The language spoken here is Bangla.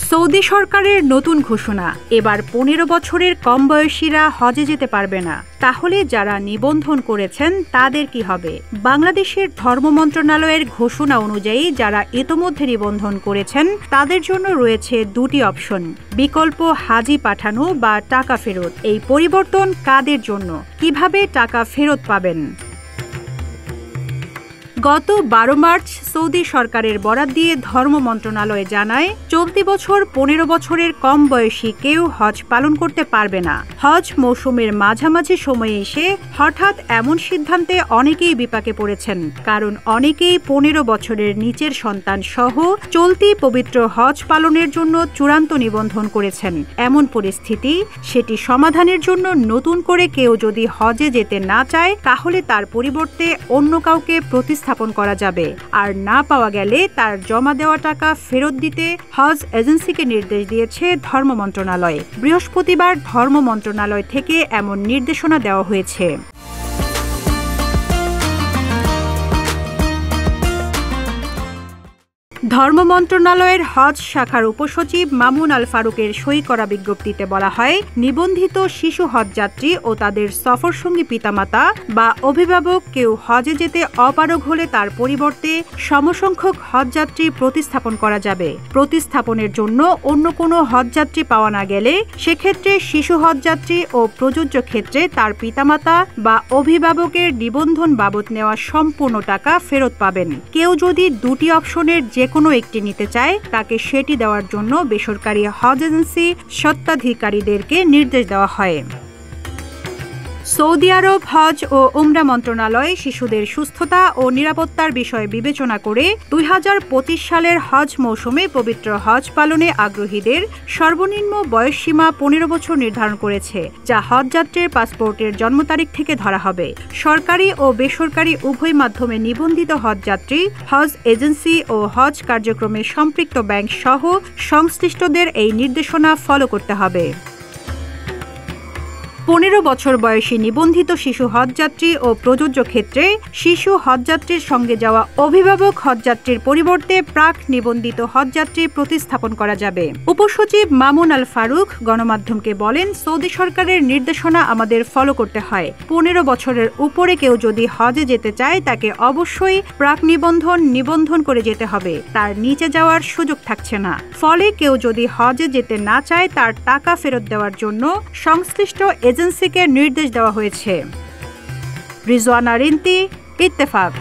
সৌদি সরকারের নতুন ঘোষণা, এবার ১৫ বছরের কম বয়সীরা হজে যেতে পারবে না। তাহলে যারা নিবন্ধন করেছেন তাদের কি হবে? বাংলাদেশের ধর্ম মন্ত্রণালয়ের ঘোষণা অনুযায়ী যারা ইতোমধ্যে নিবন্ধন করেছেন তাদের জন্য রয়েছে দুটি অপশন: বিকল্প হাজি পাঠানো বা টাকা ফেরত। এই পরিবর্তন কাদের জন্য? কিভাবে টাকা ফেরত পাবেন? গত ১২ মার্চ সৌদি সরকারের বরাত দিয়ে ধর্ম মন্ত্রণালয় জানায়, চলতি বছর ১৫ বছরের কম বয়সী কেউ হজ পালন করতে পারবে না। হজ মৌসুমের মাঝামাঝি সময়ে এসে হঠাৎ এমন সিদ্ধান্তে অনেকেই বিপাকে পড়েছেন, কারণ অনেকেই ১৫ বছরের নিচের সন্তান সহ চলতি পবিত্র হজ পালনের জন্য চূড়ান্ত নিবন্ধন করেছেন। এমন পরিস্থিতি, সেটি সমাধানের জন্য নতুন করে কেউ যদি হজে যেতে না চায় তাহলে তার পরিবর্তে অন্য কাউকে প্রতিস্থাপন করা যাবে। আর না পাওয়া গেলে তার জমা দেওয়া টাকা ফেরত দিতে হজ এজেন্সিকে নির্দেশ দিয়েছে ধর্ম মন্ত্রণালয়। বৃহস্পতিবার ধর্ম মন্ত্রণালয় থেকে এমন নির্দেশনা দেওয়া হয়েছে। ধর্ম মন্ত্রণালয়ের হজ শাখার উপসচিব মামুন আল ফারুকের সই করা বিজ্ঞপ্তিতে বলা হয়, নিবন্ধিত শিশু হজযাত্রী ও তাদের সফরসঙ্গী পিতামাতা বা অভিভাবক কেউ হজে যেতে অপারগ হলে তার পরিবর্তে সমসংখ্যক হজযাত্রী প্রতিস্থাপন করা যাবে। প্রতিস্থাপনের জন্য অন্য কোনো হজযাত্রী পাওয়া না গেলে সেক্ষেত্রে শিশু হজযাত্রী ও প্রযোজ্য ক্ষেত্রে তার পিতামাতা বা অভিভাবকের নিবন্ধন বাবদ নেওয়া সম্পূর্ণ টাকা ফেরত পাবেন। কেউ যদি দুটি অপশনের যে কোনো একটি নিতে চায় তাকে সেটি দেওয়ার জন্য বেসরকারি হজ এজেন্সি স্বত্বাধিকারীদেরকে নির্দেশ দেওয়া হয়। সৌদি আরব হজ ও উমরা মন্ত্রণালয় শিশুদের সুস্থতা ও নিরাপত্তার বিষয় বিবেচনা করে ২০২৫ সালের হজ মৌসুমে পবিত্র হজ পালনে আগ্রহীদের সর্বনিম্ন বয়সসীমা ১৫ বছর নির্ধারণ করেছে, যা হজযাত্রীর পাসপোর্টের জন্ম তারিখ থেকে ধরা হবে। সরকারি ও বেসরকারি উভয় মাধ্যমে নিবন্ধিত হজযাত্রী, হজ এজেন্সি ও হজ কার্যক্রমে সম্পৃক্ত ব্যাংক সহ সংশ্লিষ্টদের এই নির্দেশনা ফলো করতে হবে। ১৫ বছর বয়সী নিবন্ধিত শিশু হজযাত্রী ও প্রযোজ্য ক্ষেত্রে শিশু হজযাত্রীর সঙ্গে যাওয়া অভিভাবক হজযাত্রীর পরিবর্তে প্রাক নিবন্ধিত হজযাত্রী প্রতিস্থাপন করা যাবে। উপসচিব মামুন আল ফারুক গণমাধ্যমকে বলেন, সৌদি সরকারের নির্দেশনা আমাদের ফলো করতে হয়। ১৫ বছরের উপরে কেউ যদি হজে যেতে চায় তাকে অবশ্যই প্রাক নিবন্ধন করে যেতে হবে। তার নিচে যাওয়ার সুযোগ থাকছে না। ফলে কেউ যদি হজে যেতে না চায় তার টাকা ফেরত দেওয়ার জন্য সংশ্লিষ্ট এজেন্সিকে নির্দেশ দেওয়া হয়েছে। রিজওয়ানা রিন্তি, ইত্তেফাক।